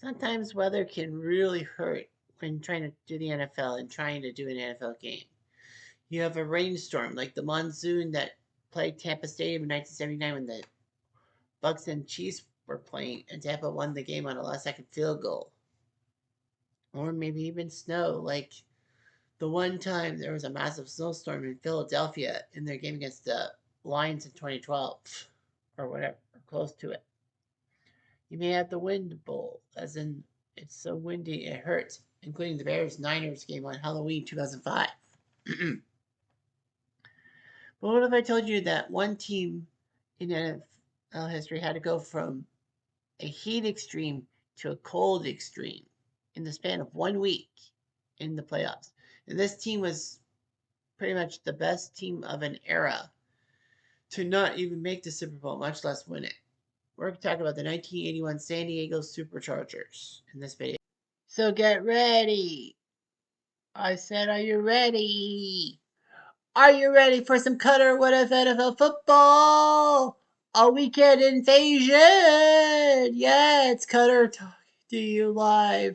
Sometimes weather can really hurt when trying to do the NFL and trying to do an NFL game. You have a rainstorm like the monsoon that plagued Tampa Stadium in 1979 when the Bucks and Chiefs were playing and Tampa won the game on a last second field goal. Or maybe even snow, like the one time there was a massive snowstorm in Philadelphia in their game against the Lions in 2012 or whatever, or close to it. You may have the wind bowl, as in it's so windy it hurts, including the Bears Niners game on Halloween 2005. But what if I told you that one team in NFL history had to go from a heat extreme to a cold extreme in the span of 1 week in the playoffs? And this team was pretty much the best team of an era to not even make the Super Bowl, much less win it. We're going to talk about the 1981 San Diego Superchargers in this video. So get ready. I said, are you ready? Are you ready for some Cutter What If NFL football? A weekend invasion! Yeah, it's Cutter talking to you live.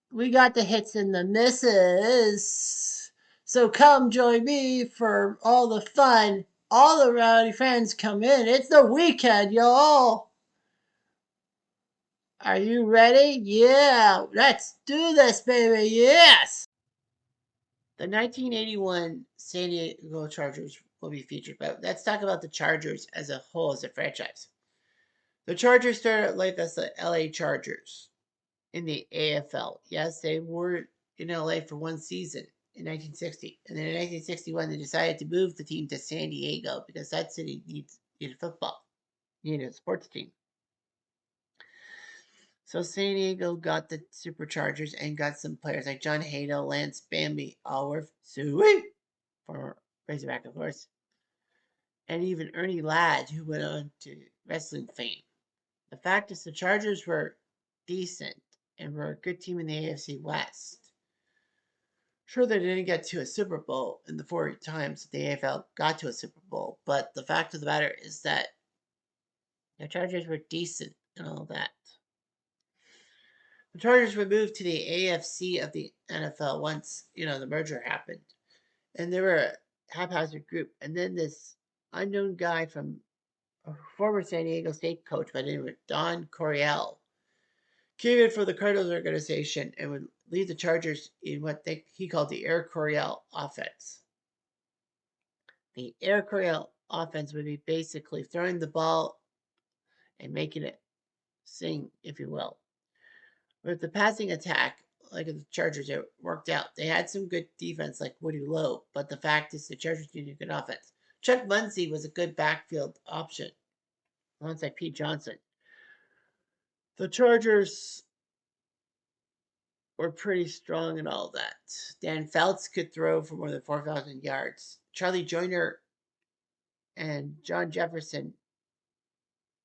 We got the hits and the misses. So come join me for all the fun. All the rowdy fans come in. It's the weekend, y'all. Are you ready? Yeah, let's do this, baby. Yes. The 1981 San Diego Chargers will be featured, but let's talk about the Chargers as a whole, as a franchise. The Chargers started life as the LA Chargers in the AFL. Yes, they were in LA for one season in 1960, and then in 1961 they decided to move the team to San Diego because that city needed football, needed a sports team. So San Diego got the Superchargers and got some players like John Hado, Lance Bambi, Alworth, Suey, former Razorback, of course, and even Ernie Ladd, who went on to wrestling fame. The fact is, the Chargers were decent and were a good team in the AFC West. Sure, they didn't get to a Super Bowl in the 4 times that the AFL got to a Super Bowl, but the fact of the matter is that the Chargers were decent and all that. The Chargers were moved to the AFC of the NFL once, the merger happened. And they were a haphazard group. And then this unknown guy from a former San Diego State coach by the name of Air Coryell came in for the Cardinals organization and would lead the Chargers in what he called the Air Coryell offense. The Air Coryell offense would be basically throwing the ball and making it sing, if you will. With the passing attack, like the Chargers, it worked out. They had some good defense, like Woody Lowe, but the fact is the Chargers needed good offense. Chuck Muncie was a good backfield option alongside Pete Johnson. The Chargers were pretty strong and all that. Dan Feltz could throw for more than 4,000 yards. Charlie Joyner and John Jefferson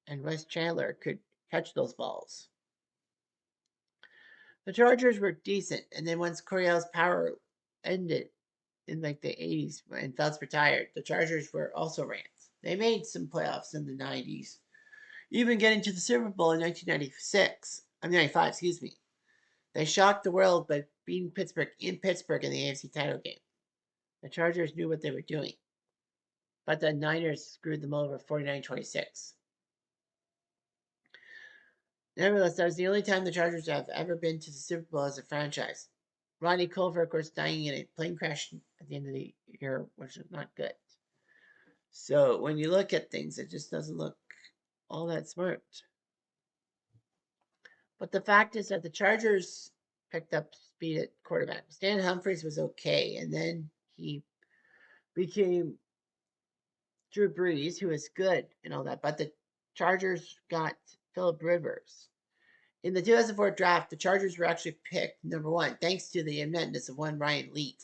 and Wes Chandler could catch those balls. The Chargers were decent, and then once Coryell's power ended in like the 80s and Feltz retired, the Chargers were also rants. They made some playoffs in the 90s, even getting to the Super Bowl in 1996. 95, excuse me. They shocked the world by beating Pittsburgh in the AFC title game. The Chargers knew what they were doing, but the Niners screwed them over 49-26. Nevertheless, that was the only time the Chargers have ever been to the Super Bowl as a franchise. Ronnie Culver, of course, dying in a plane crash at the end of the year, which is not good. So when you look at things, it just doesn't look all that smart. But the fact is that the Chargers picked up speed at quarterback. Stan Humphries was okay, and then he became Drew Brees, who is good and all that. But the Chargers got Philip Rivers. In the 2004 draft, the Chargers were actually picked number one, thanks to the immenseness of one Ryan Leaf,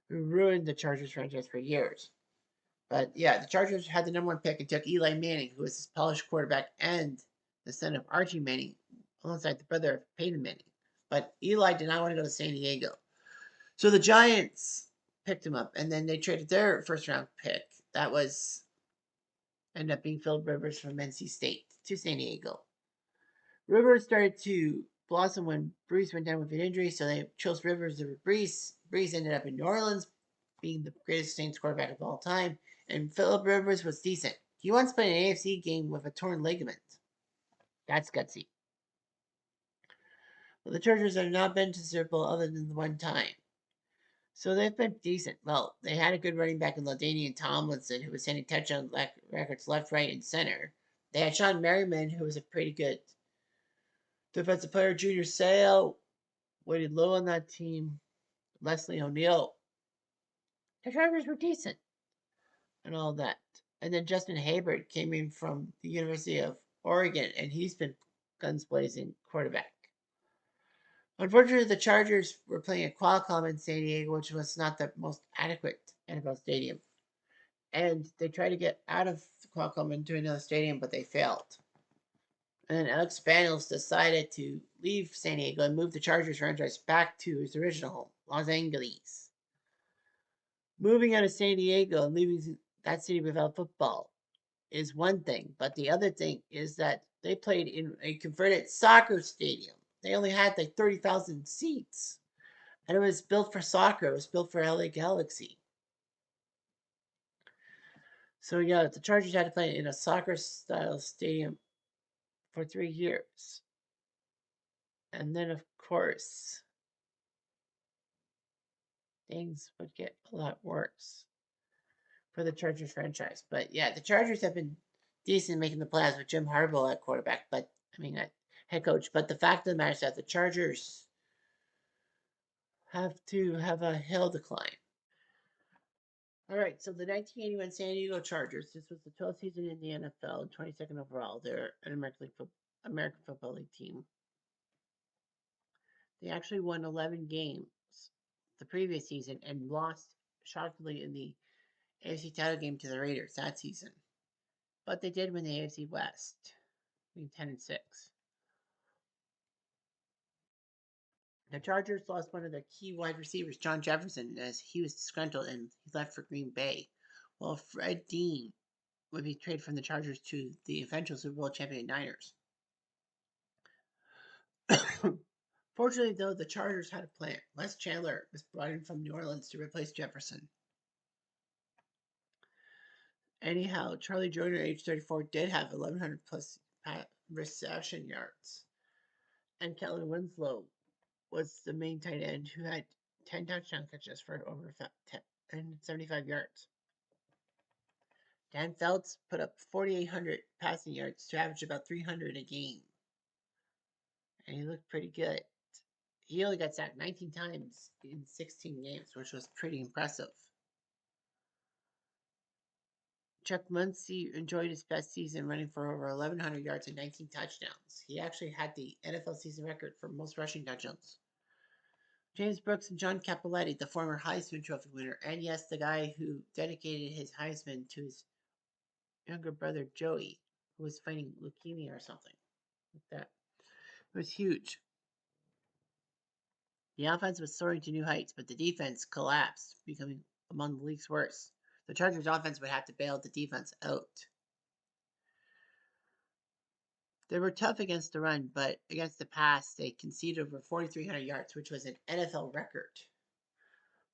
who ruined the Chargers franchise for years. But yeah, the Chargers had the number one pick and took Eli Manning, who was this polished quarterback and the son of Archie Manning, alongside the brother of Peyton Manning. But Eli did not want to go to San Diego. So the Giants picked him up, and then they traded their first round pick. That was ended up being Philip Rivers from NC State to San Diego. Rivers started to blossom when Brees went down with an injury, so they chose Rivers over Brees. Brees ended up in New Orleans, being the greatest Saints quarterback of all time, and Philip Rivers was decent. He once played an AFC game with a torn ligament. That's gutsy. But the Chargers have not been to the Super Bowl other than the one time. So they've been decent. Well, they had a good running back in LaDainian Tomlinson, who was sending touchdown records left, right, and center. They had Sean Merriman, who was a pretty good defensive player. Junior Seau weighted low on that team. Leslie O'Neal. The drivers were decent and all that. And then Justin Hayward came in from the University of Oregon, and he's been guns blazing quarterback. Unfortunately, the Chargers were playing at Qualcomm in San Diego, which was not the most adequate NFL stadium. And they tried to get out of Qualcomm into another stadium, but they failed. And then Alex Spanos decided to leave San Diego and move the Chargers franchise back to his original home, Los Angeles. Moving out of San Diego and leaving that city without football is one thing, but the other thing is that they played in a converted soccer stadium. They only had like 30,000 seats, and it was built for soccer. It was built for LA Galaxy. So yeah, the Chargers had to play in a soccer style stadium for 3 years. And then, of course, things would get a lot worse for the Chargers franchise. But yeah, the Chargers have been decent making the playoffs with Jim Harbaugh at quarterback, but I mean, at head coach. But the fact of the matter is that the Chargers have to have a hill to climb. All right, so the 1981 San Diego Chargers. This was the 12th season in the NFL and 22nd overall. They're an American Football League team. They actually won 11 games the previous season and lost shockingly in the AFC title game to the Raiders that season. But they did win the AFC West, being 10-6. The Chargers lost one of their key wide receivers, John Jefferson, as he was disgruntled and he left for Green Bay, while Fred Dean would be traded from the Chargers to the eventual Super Bowl champion Niners. Fortunately, though, the Chargers had a plan. Les Chandler was brought in from New Orleans to replace Jefferson. Anyhow, Charlie Joyner, age 34, did have 1,100 plus reception yards. And Kellen Winslow was the main tight end who had 10 touchdown catches for over 75 yards. Dan Feltz put up 4,800 passing yards to average about 300 a game. And he looked pretty good. He only got sacked 19 times in 16 games, which was pretty impressive. Chuck Muncie enjoyed his best season, running for over 1,100 yards and 19 touchdowns. He actually had the NFL season record for most rushing touchdowns. James Brooks and John Cappelletti, the former Heisman Trophy winner, and yes, the guy who dedicated his Heisman to his younger brother Joey, who was fighting leukemia or something like that. It was huge. The offense was soaring to new heights, but the defense collapsed, becoming among the league's worst. The Chargers offense would have to bail the defense out. They were tough against the run, but against the pass, they conceded over 4,300 yards, which was an NFL record.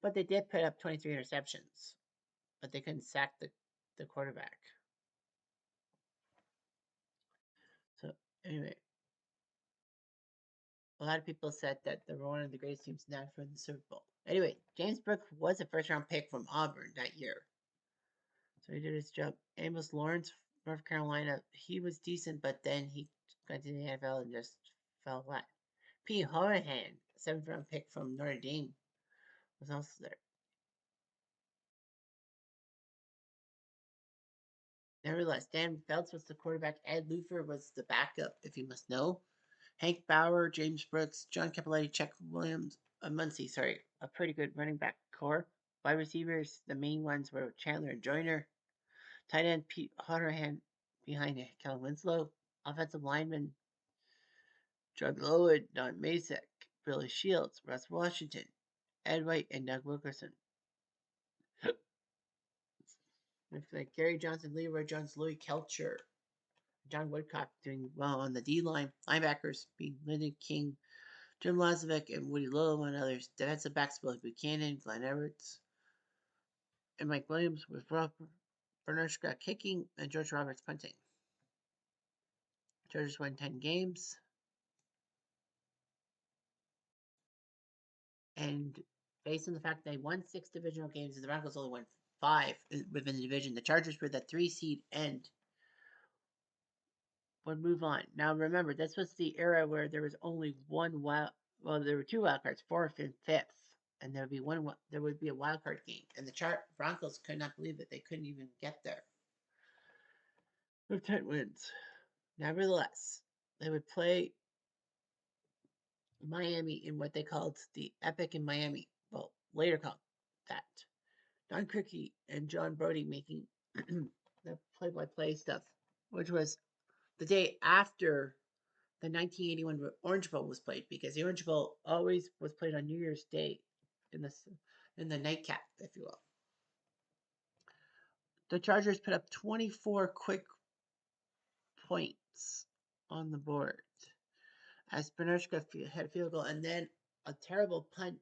But they did put up 23 interceptions, but they couldn't sack the quarterback. So, anyway, a lot of people said that they were one of the greatest teams now for the Super Bowl. Anyway, James Brooks was a first round pick from Auburn that year. So he did his job. Amos Lawrence, North Carolina, he was decent, but then he got to the NFL and just fell flat. P. Horahan, 7th round pick from Notre Dame, was also there. Nevertheless, Dan Feltz was the quarterback. Ed Lufer was the backup, if you must know. Hank Bauer, James Brooks, John Cappelletti, Chuck Williams, Muncie, a pretty good running back core. Wide receivers, the main ones were Chandler and Joyner. Tight end Pete Horahan behind Kellen Winslow. Offensive lineman Doug Lowood, Don Masek, Billy Shields, Russ Washington, Ed White, and Doug Wilkerson. With like Gary Johnson, Leroy Jones, Louis Kelcher, John Woodcock doing well on the D line. Linebackers being Lyndon King, Jim Lazovic, and Woody Little, and others. Defensive backs Billy Buchanan, Glenn Everett, and Mike Williams with Rob Bernarshka kicking and George Roberts punting. Chargers won 10 games. And based on the fact they won 6 divisional games and the Broncos only won 5 within the division, the Chargers were the 3 seed and would move on. Now remember, this was the era where there was only one there were 2 wild cards, 4th and 5th, and there would be a wild card game, and the Broncos could not believe that they couldn't even get there with 10 wins. Nevertheless, they would play Miami in what they called the Epic in Miami. Well, later called that. Don Criqui and John Brody making the play-by-play stuff, which was the day after the 1981 Orange Bowl was played, because the Orange Bowl always was played on New Year's Day in the nightcap, if you will. The Chargers put up 24 quick points on the board as Bernard had a field goal, and then a terrible punt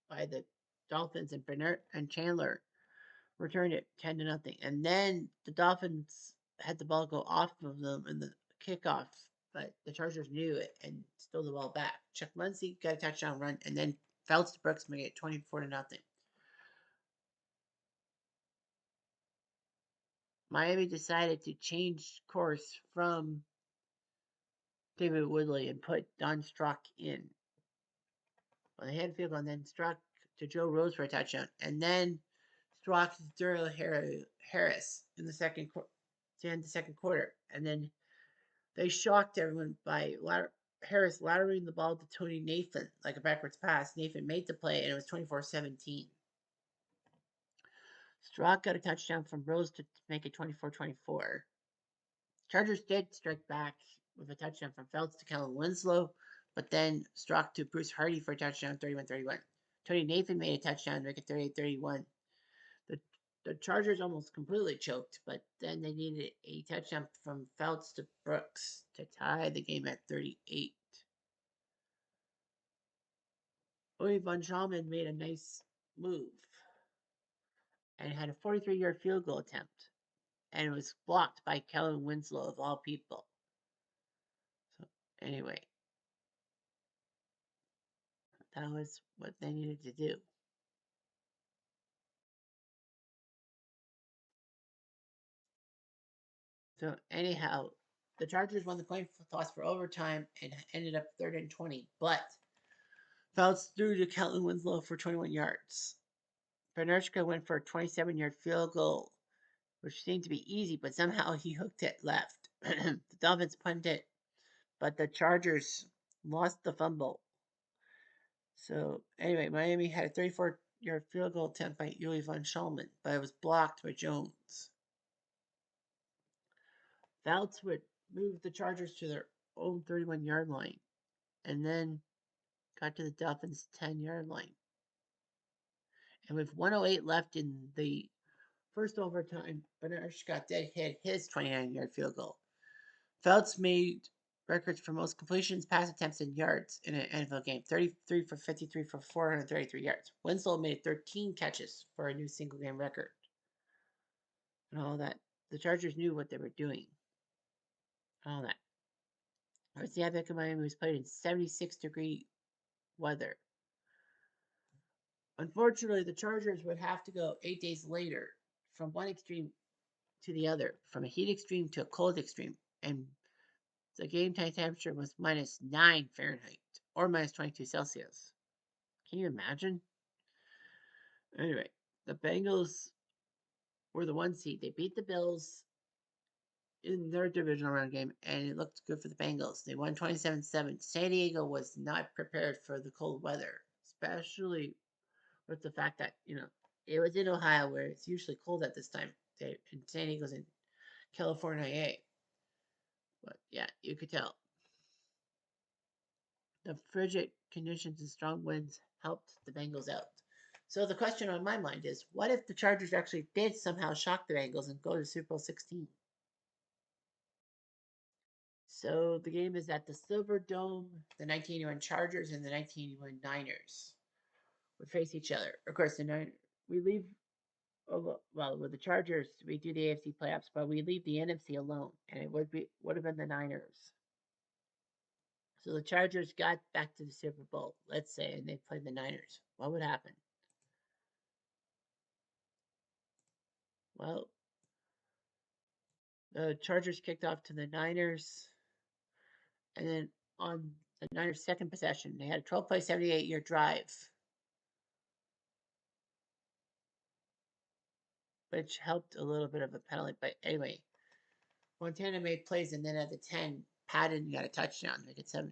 by the Dolphins, and Bernard and Chandler returned it 10-0. And then the Dolphins had the ball go off of them in the kickoff, but the Chargers knew it and stole the ball back. Chuck Muncie got a touchdown run, and then Felts to Brooks made it 24-0. Miami decided to change course from David Woodley and put Don Strock in. Well, they had a field goal, and then Strock to Joe Rose for a touchdown, and then Strock to Darrell Harris in the to end the second quarter, and then they shocked everyone by Harris laterally the ball to Tony Nathan like a backwards pass. Nathan made the play, and it was 24-17. Strock got a touchdown from Rose to make it 24-24. Chargers did strike back with a touchdown from Felts to Kellen Winslow, but then Strock to Bruce Hardy for a touchdown, 31-31. Tony Nathan made a touchdown to make it 38-31. The Chargers almost completely choked, but then they needed a touchdown from Felts to Brooks to tie the game at 38. Louis Von Schalman made a nice move and had a 43-yard field goal attempt, and it was blocked by Kellen Winslow of all people. So anyway, that was what they needed to do. So anyhow, the Chargers won the coin toss for overtime and ended up 3rd and 20, but Felts threw to Kellen Winslow for 21 yards. Bernarshka went for a 27-yard field goal, which seemed to be easy, but somehow he hooked it left. The Dolphins punted it, but the Chargers lost the fumble. So anyway, Miami had a 34-yard field goal attempt by Uli von Schalman, but it was blocked by Jones. Felts would move the Chargers to their own 31-yard line, and then got to the Dolphins' 10-yard line. And with 1:08 left in the first overtime, Bernard Scott did hit his 29-yard field goal. Felts made records for most completions, pass attempts, and yards in an NFL game. 33 for 53 for 433 yards. Winslow made 13 catches for a new single-game record. And all that. The Chargers knew what they were doing. All that. It was the Epic of Miami was played in 76-degree weather. Unfortunately, the Chargers would have to go 8 days later from one extreme to the other, from a heat extreme to a cold extreme, and the game time temperature was -9 Fahrenheit or -22 Celsius. Can you imagine? Anyway, the Bengals were the 1 seed. They beat the Bills in their divisional round game, and it looked good for the Bengals. They won 27-7. San Diego was not prepared for the cold weather, especially with the fact that, it was in Ohio where it's usually cold at this time. And San Diego's in California. But yeah, you could tell. The frigid conditions and strong winds helped the Bengals out. So the question on my mind is, what if the Chargers actually did somehow shock the Bengals and go to Super Bowl 16? So the game is at the Silver Dome. The 1981 Chargers and the 1981 Niners would face each other. Of course, we leave. Well, with the Chargers, we do the AFC playoffs, but we leave the NFC alone, and it would have been the Niners. So the Chargers got back to the Super Bowl, let's say, and they played the Niners. What would happen? Well, the Chargers kicked off to the Niners, and then on the Niners' second possession, they had a 12 play, 78-year drive, which helped a little bit of a penalty. But anyway, Montana made plays, and then at the 10, Patton got a touchdown to make it 7-0.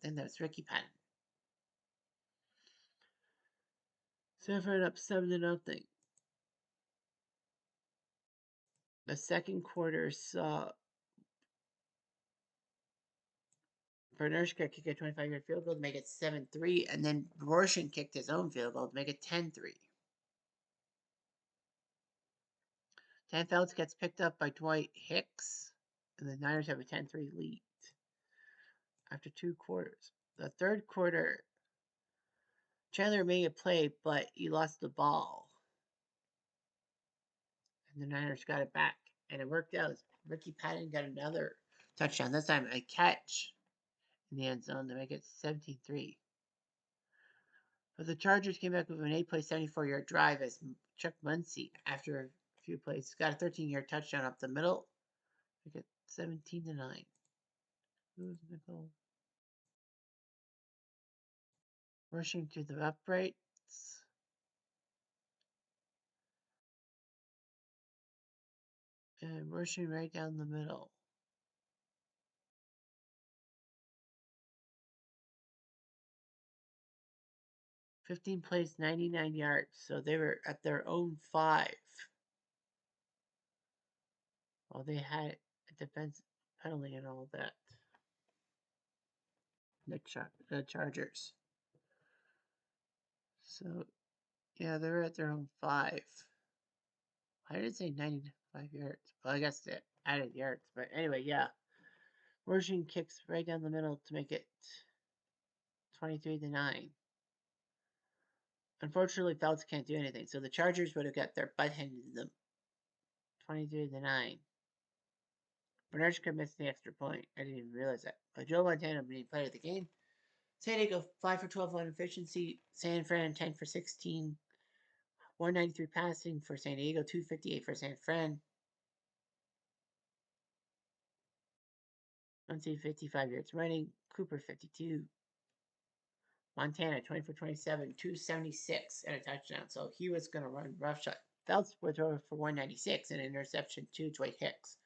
Then that was Ricky Patton. Sanford up 7-0. The second quarter saw Vernershka kick a 25-yard field goal to make it 7-3, and then Rorschach kicked his own field goal to make it 10-3. Dan Phelps gets picked up by Dwight Hicks, and the Niners have a 10-3 lead after 2 quarters. The third quarter, Chandler made a play, but he lost the ball, and the Niners got it back, and it worked out. Ricky Patton got another touchdown, this time a catch in the end zone to make it 17-3. But the Chargers came back with an 8-play, 74-yard drive as Chuck Muncie, after a few plays, got a 13-yard touchdown up the middle. Make it 17-9. Who's Nicole? Rushing to the uprights. And rushing right down the middle. 15 plays, 99 yards. So they were at their own 5. While they had a defense penalty and all that. The Chargers. So, yeah, they were at their own 5. I didn't say 95 yards. Well, I guess they added yards. But anyway, yeah. Rushing kicks right down the middle to make it 23-9. Unfortunately, Phelps can't do anything, so the Chargers would have got their butt handed to them. 23-9. Bernardshka missed the extra point. I didn't even realize that. But Joe Montana being player of the game. San Diego 5 for 12 on efficiency. San Fran 10 for 16. 193 passing for San Diego. 258 for San Fran. Muncie 55 yards running. Cooper 52. Montana 20 for 27. 276 and a touchdown. So he was going to run roughshod. Phelps would throw for 196 and an interception to Dwight Hicks.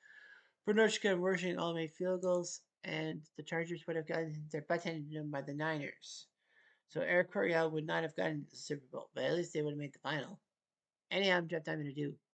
Bernardshka and Rushing all made field goals, and the Chargers would have gotten their butt handed to them by the Niners. So Air Coryell would not have gotten the Super Bowl, but at least they would have made the final. Anyhow, I'm Jeff Diamond to do.